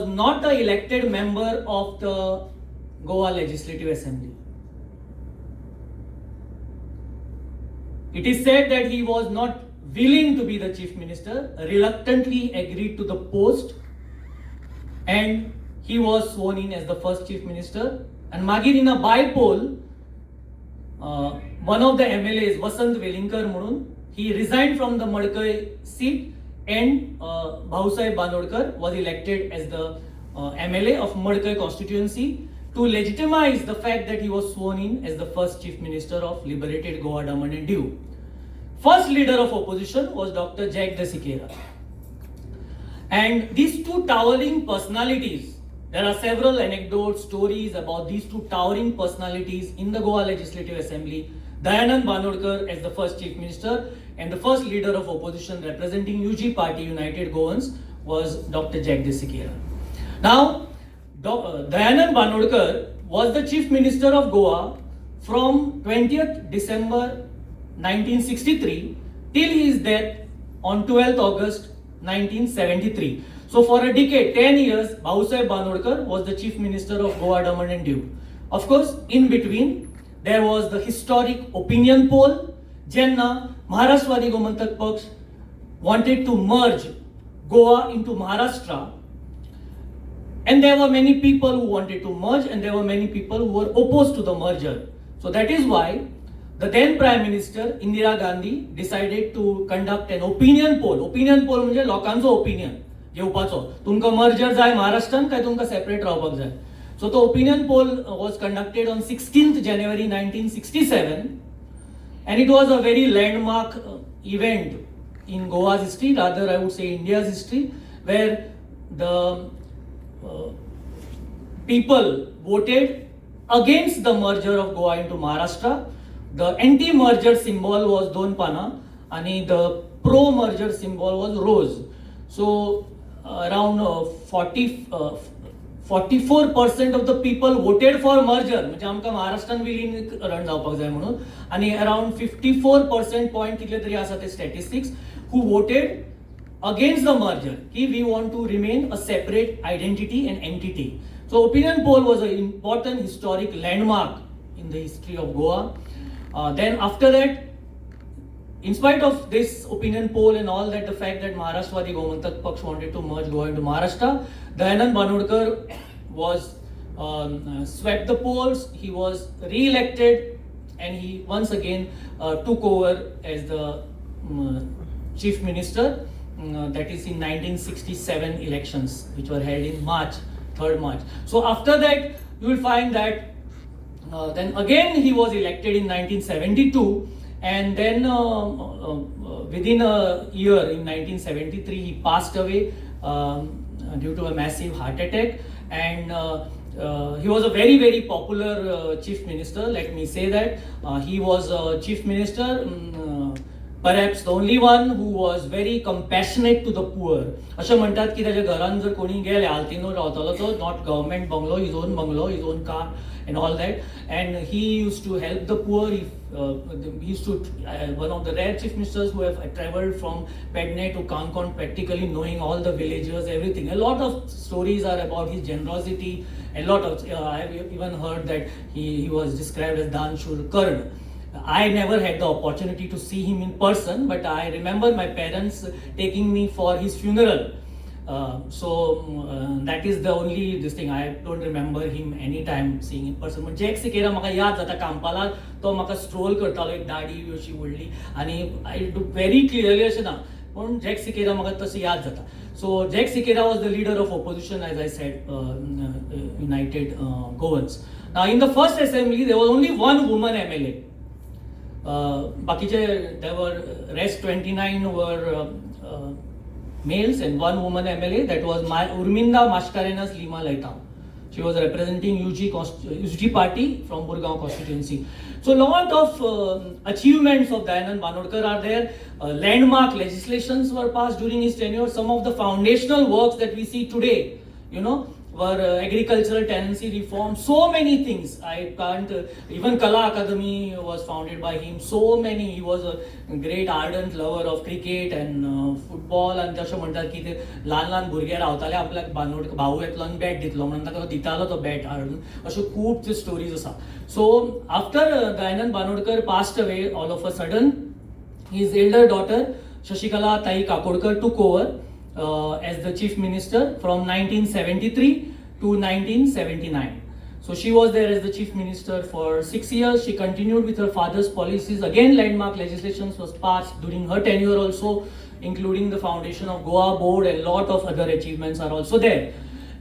not an elected member of the Goa Legislative Assembly. It is said that he was not willing to be the chief minister, reluctantly agreed to the post, and he was sworn in as the first chief minister. And Magir in a by-poll, one of the MLAs, Vasant Velinkar Munun, he resigned from the Madkai seat, and Bhausaheb Banodkar was elected as the MLA of Madkai constituency to legitimize the fact that he was sworn in as the first chief minister of liberated Goa, Daman and Diu. First leader of opposition was Dr. Jack de Sikera. And these two towering personalities, there are several anecdotes, stories about these two towering personalities in the Goa Legislative Assembly. Dayanand Banodkar as the first chief minister, and the first leader of opposition representing UG Party, United Goans, was Dr. Jack de Sikera. Now, Dayanand Banodkar was the chief minister of Goa from 20th December 1963 till his death on 12th August 1973. So for a decade, 10 years, Bhausaheb Banodkar was the chief minister of Goa, Daman and Diu. Of course, in between, there was the historic opinion poll, Jenna Maharashtrawadi Gomantak Paksh wanted to merge Goa into Maharashtra. And there were many people who wanted to merge, and there were many people who were opposed to the merger. So that is why the then Prime Minister Indira Gandhi decided to conduct an opinion poll. Opinion poll म्हणजे लोकांचो opinion घेवपाचो. तुमका merger जाय महाराष्ट्रान काय तुमका separate रावपाक जाय. So the opinion poll was conducted on 16th January 1967, and it was a very landmark event in Goa's history, rather I would say India's history, where the people voted against the merger of Goa into Maharashtra. The anti-merger symbol was Don Pana, and the pro-merger symbol was Rose. So around 44% of the people voted for merger, म्हणजे आमका महाराष्ट्रान विलीनीकरण जावपाक जाय म्हणून, आणि around 54% point कितले तरी आसा ते statistics who voted against the merger. We want to remain a separate identity and entity. So opinion poll was an important historic landmark in the history of Goa. Then after that, in spite of this opinion poll and all that, the fact that Maharashtrawadi Gomantak Paksh wanted to merge Goa into Maharashtra, Dayanand Banodkar was swept the polls. He was re-elected, and he once again took over as the chief minister. That is in 1967 elections, which were held in March, 3rd March. So after that, you will find that then again he was elected in 1972, and then within a year in 1973 he passed away due to a massive heart attack, and he was a very, very popular chief minister. Let me say that he was a chief minister, perhaps the only one who was very compassionate to the poor. अशें म्हणटात की ताच्या घरान जर कोणी गेले आल्तिनो रावतालो तो, not government bungalow, his own car and all that, and he used to help the poor. He used to one of the rare chief ministers who have traveled from Pedne to Kankan, practically knowing all the villagers, everything. A lot of stories are about his generosity. A lot of I have even heard that he was described as Danshur Karn. I never had the opportunity to see him in person, but I remember my parents taking me for his funeral. So that is the only this thing. I don't remember him anytime seeing in person. But Jack Sikera म्हाका याद जाता Kampala तो म्हाका stroll करतालो, एक दाढी अशी व्हडली, आणि I do very clearly अशें ना, पण Jack Sikera म्हाका तशें याद जाता. So Jack Sikera was the leader of opposition, as I said, United Goans. Now in the first assembly there was only one woman MLA. बाकीचे there were rest 29 were males and one woman MLA, that was Urminda Mascarenhas Lima Laitao. She was representing UG Party from Burgaon constituency. So a lot of achievements of Dayanand Banodkar are there. Landmark legislations were passed during his tenure. Some of the foundational works that we see today, were agricultural tenancy reform, so many things. I can't, even Kala Academy was founded by him. So many, he was a great ardent lover of cricket and football. And जशें म्हणटात की ते ल्हान ल्हान भुरगे रावताले आपल्याक बांदोड भाऊ येतलो आनी बॅट दितलो म्हणून ताका दितालो तो बॅट हाडून. अश्यो खूब स्टोरीज आसा. So after Dayanand Banodkar passed away, all of a sudden his elder daughter Shashikala Tai Kakodkar took over as the chief minister from 1973 to 1979. So she was there as the chief minister for 6 years. She continued with her father's policies. Again, landmark legislation was passed during her tenure also, including the foundation of Goa board, and lot of other achievements are also there.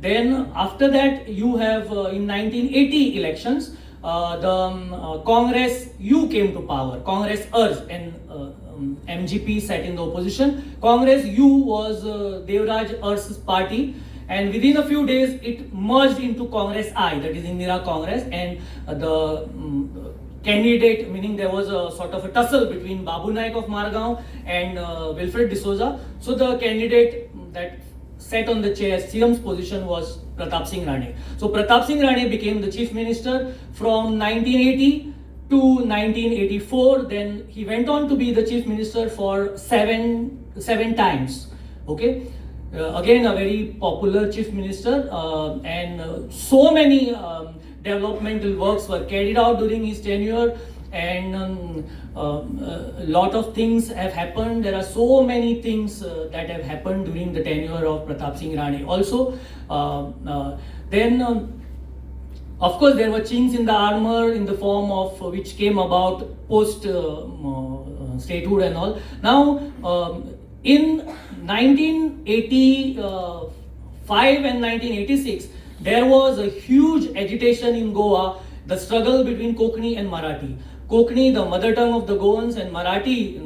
Then after that you have in 1980 elections, the Congress U came to power. Congress URS and MGP sat in the opposition. Congress U was Devraj Urs's party, and within a few days it merged into Congress I, that is Indira Congress, and the candidate, meaning there was a sort of a tussle between Babu Naik of Margao and Wilfred D'Souza. So the candidate that sat on the chair, CM's position, was Pratap Singh Rane. So Pratap Singh Rane became the chief minister from 1980 to 1984. Then he went on to be the chief minister for seven times. Okay, again a very popular chief minister, and so many developmental works were carried out during his tenure, and a lot of things have happened. There are so many things that have happened during the tenure of Pratap Singh Rane also. Then of course there were chinks in the armor in the form of which came about post statehood and all. Now in 1985 and 1986 there was a huge agitation in Goa, the struggle between Konkani and Marathi. Konkani, the mother tongue of the Goans, and Marathi,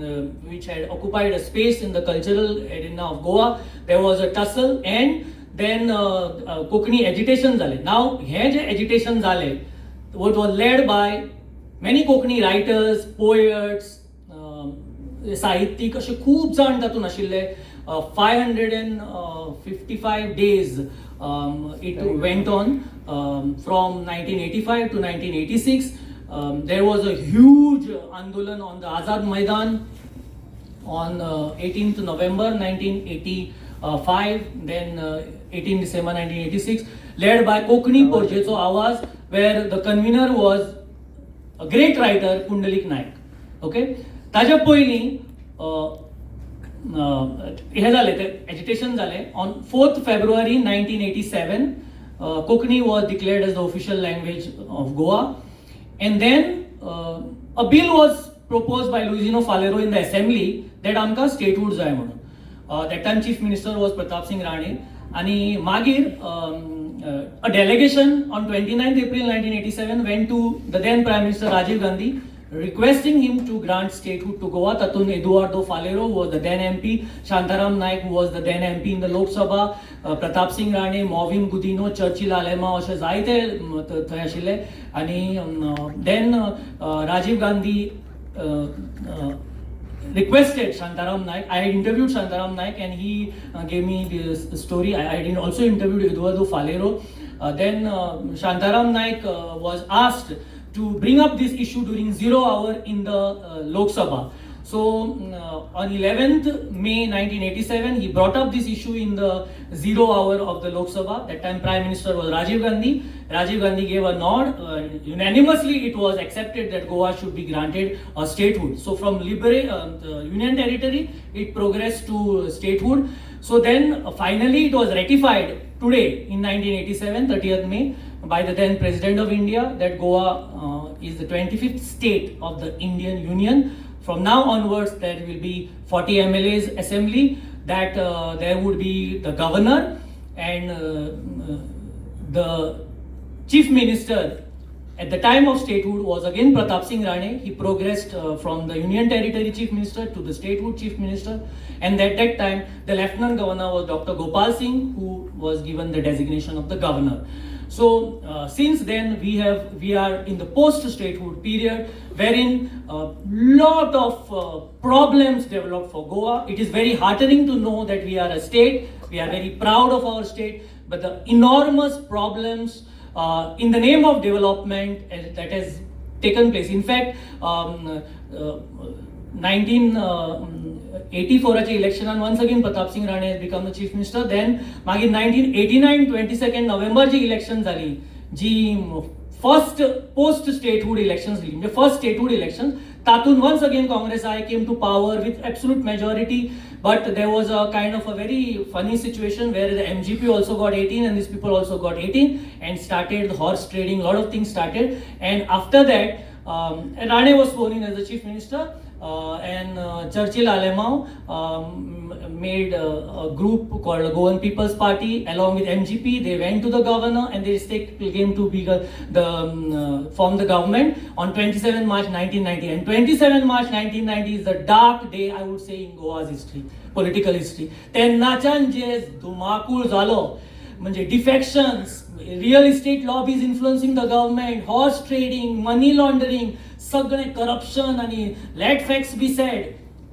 which had occupied a space in the cultural arena of Goa. There was a tussle, and then Konkani agitation zale. Now, hey J agitation zale, what was led by many Konkani writers, poets, साहित्यिक असे खूप जाण तातून आशिल्ले. 555 days it went on from 1985 to 1986. There was a huge andolan on the Azad Maidan on 18th November 1985, then 18 December 1986, led by Konkani Porjecho Awaz, where the convener was a great writer, Pundalik Naik. Okay, ताज्या पयलीं हे जाले, ते agitation जाले. On 4th February 1987, Konkani was declared as the official language of Goa, and then a bill was proposed by Luisino Falero in the assembly that आमकां statehood जाय म्हणून. That time chief minister was Pratap Singh Rane, आणि मागीर a delegation on 29th April 1987 went to the then Prime Minister Rajiv Gandhi, requesting him to grant statehood to Goa. Tatun Eduardo Falero, who was the then MP, Shantaram Naik, who was the then MP in the Lok Sabha, Pratap Singh Rane, Mauvin Gudino, Churchill Alema, अशे जायते थंय आशिल्ले. आणि then Rajiv Gandhi requested Shantaram Naik. I had interviewed Shantaram Naik, and he gave me this story. I had also interviewed Eduardo Falero. Then Shantaram Naik was asked to bring up this issue during 0 hour in the Lok Sabha. So on 11th May 1987, he brought up this issue in the 0 hour of the Lok Sabha. That time Prime Minister was Rajiv Gandhi. Rajiv Gandhi gave a nod. Unanimously, it was accepted that Goa should be granted a statehood. So from Union Territory, it progressed to statehood. So then finally it was ratified today in 1987, 30th May, by the then President of India, that Goa is the 25th state of the Indian Union. From now onwards, there will be 40 MLAs assembly, that there would be the governor, and the chief minister at the time of statehood was again Pratap Singh Rane. He progressed from the Union Territory chief minister to the statehood chief minister, and at that time the lieutenant governor was Dr. Gopal Singh, who was given the designation of the governor. So since then we are in the post statehood period, wherein lot of problems developed for Goa. It is very heartening to know that we are a state. We are very proud of our state. but the enormous problems in the name of development that has taken place. In fact, 1984 election, and once again Pratap Singh Rane has become the chief minister. Then मागीर 1989 22 November जी election जाली, जी first post statehood elections जाली, म्हणजे first statehood elections. तातून once again Congress came to power with absolute majority, but there was a kind of a very funny situation where the MGP also got 18 and these people also got 18 and started the horse trading. A lot of things started, and after that Rane was sworn in as the chief minister. And Churchill Alemao made a group called Goan People's Party along with MGP. They went to the governor and they came to be form the government on 27 March 1990. And 27 March 1990 is the dark day, I would say, in Goa's history, political history. तेन्नाच्यान जे धुमाकूळ जालो, म्हणजे defections, real estate lobbies influencing the government, horse trading, money laundering, सगळे corruption आणि let facts be said.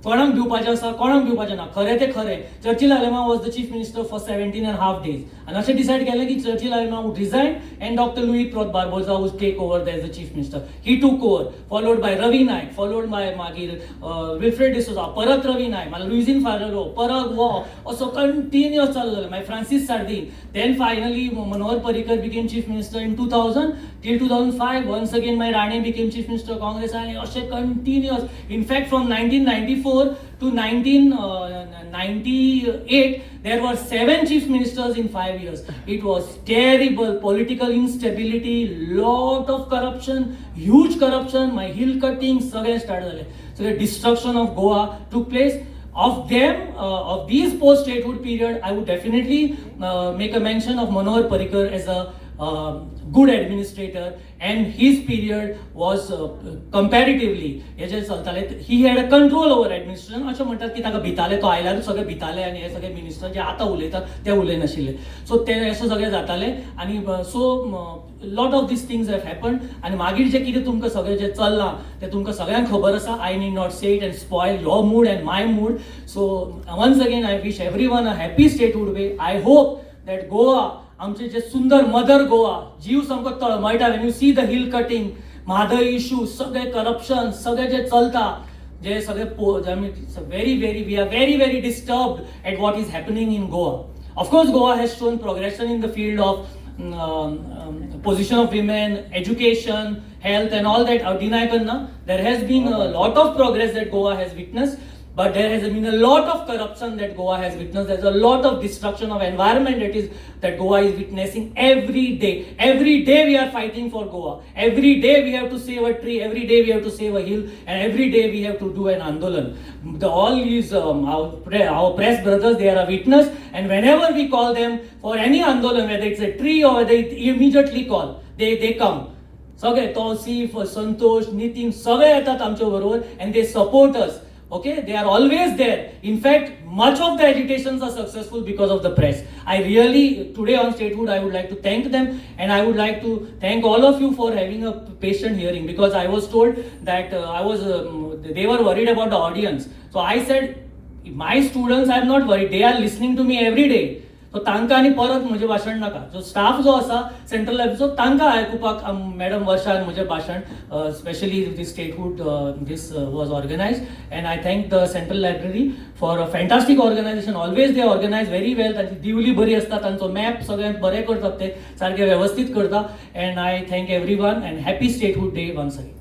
कोणाक दिवपाचें आसा, कोणाक दिवपाचें ना, खरें तें खरें. Churchill Alemao was the chief minister for 17.5 days. And अशें डिसायड केलें की Churchill Alemao would resign and Dr. Louis Proth Barbosa would take over as the chief minister. He took over, followed by Ravi Naik, followed by मागीर Wilfred D'Souza, परत Ravi Naik, मागीर Luizin Ferrero, परत वो, असो continuous चालू जालें. मागीर Francis Sardin. Then finally Manohar Parrikar became chief minister in 2000 till 2005. Once again my Rane became chief minister of Congress, and अशें continuous. In fact, from 1994 to 1998 there were 7 chief ministers in 5 years. It was terrible. Political instability, lot of corruption, huge corruption, my hill cutting, सगळे start झाले. So the destruction of Goa took place. Of them, of these post-statehood period, I would definitely make a mention of Manohar Parrikar as a good administrator, and his period was comparatively, he had a control over administration. अशें म्हणटात की ताका भिताले, तो आयल्यार सगळे भिताले आनी हे सगळे minister जे आतां उलयतात ते उलयनाशिल्ले. सो ते अशें सगळे जाताले, आनी so lot of these things have happened. आनी मागीर जे कितें तुमकां सगळें जे चल्लां तें तुमकां सगळ्यांक खबर आसा. I need not say it and spoil your mood and my mood. So once again I wish everyone a happy statehood day. I hope that Goa, आमचे जे सुंदर मदर गोवा, जीव सामको तळमळटा when you see the hill cutting, Mhadei issue, सगळे corruption, सगळे जे चलता, जे सगळे we are very disturbed at what is happening in Goa. Of course, Goa has shown progression in the field of position of women, education, health and all that. Deny karna, there has been a lot of progress that Goa has witnessed. But there has been a lot of corruption that Goa has witnessed. There's a lot of destruction of environment that Goa is witnessing every day. Every day we are fighting for Goa. Every day we have to save a tree. Every day we have to save a hill. And every day we have to do an andolan. All these our press brothers, they are a witness. And whenever we call them for any andolan, whether it's a tree or whether they immediately call, they come. सगळे तौसीफ, संतोष, नितीन सगळे येतात आमच्या बरोबर and they support us. Okay, they are always there. In fact, much of the agitations are successful because of the press. I really, today on Statehood, I would like to thank them, and I would like to thank all of you for having a patient hearing, because I was told that they were worried about the audience. So I said, my students, I am not worried. They are listening to me every day. सो तांकां आनी परत म्हजें भाशण नाका. जो staff जो आसा central लायब्ररीचो तांकां आयकुपाक मॅडम वर्षान म्हजें भाशण, स्पेशली दीस स्टेटहूड दीस was organised, and I thank the central library for a fantastic organisation. Always they organise very well. तांची दिवली बरी आसता, तांचो मॅप सगळ्यांत बरें करतात, ते सारके वेवस्थीत करता. And I thank every one and happy statehood day once again.